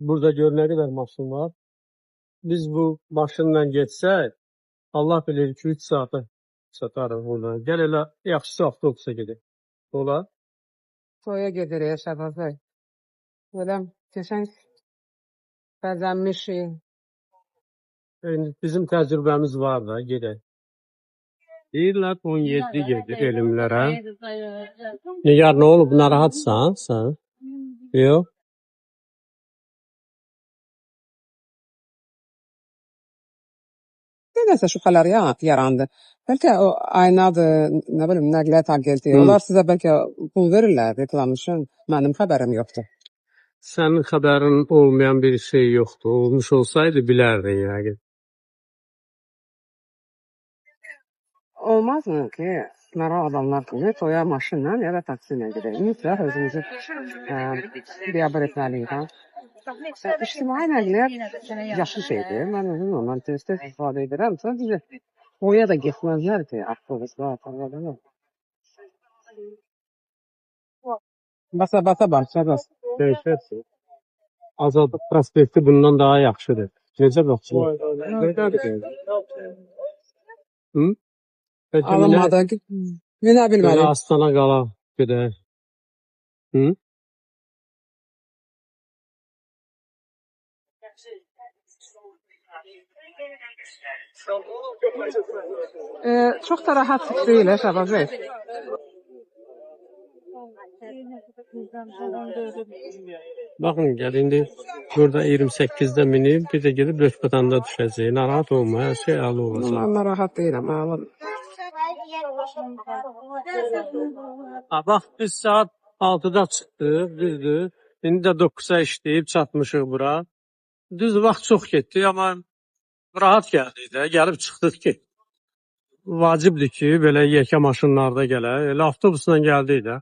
Burada gör ne kadar maşın var. Biz bu maşınla geçsək, Allah bilir 2-3 saata çatarıq oradan. Gəl elə yaxşısı avtobusa gedək. Olar. Toya gedirik Şəbab bəy. Belə keçən bəzənmişik. Yəni, bizim təcrübəmiz var da, gedək. Deyirlər 17 gedir elmlərə. Nigar, nə olub? Narahatsan sən? Yox. Nəsə şübhələr yarandı. Bəlkə o aynadır, nə bilim, nəqliyyat agentliyi. Onlar sizə bəlkə pul verirlər reklam üçün. Mənim xəbərim yoxdur. Sənin xəbərin olmayan bir şey yoxdur. Olmuş olsaydı bilərdin yəqin. Olmazmı ki, məral adamlar kimi toya maşınla ya da taksi ilə gedək. Mütləq özümüzü biabır etməliyik. İctimai nəqliyyat yaxşı şeydir. Mən özüm ondan tez-tez istifadə edirəm. Sadəcə toya da getməzlər ki, avtobuslar, tarladan. Basa baxacağız. Dəyişərsin. Azadlıq prospekti bundan daha yaxşıdır. Necə baxsın? Hı? Alınmadı. Minə bilməli. Astana qala gedək. Hı? Çox da rahat deyil, Şəbab bəy. Baxın, gəl indi burada 28-də minib, bir də gedib Röşbətanda düşəcək. Narahat olma, hər şey əla olacaq. Mən narahat deyiləm, ağlam. Bax, biz saat 6-da çıxdıq, düzdür. İndi də 9-a işləyib çatmışıq bura. Düz vaxt çox getdi, amma rahat gəldik də. Gəlib çıxdıq ki, vacibdir ki, belə yekə maşınlarda gələk. Elə avtobusla gəldik də.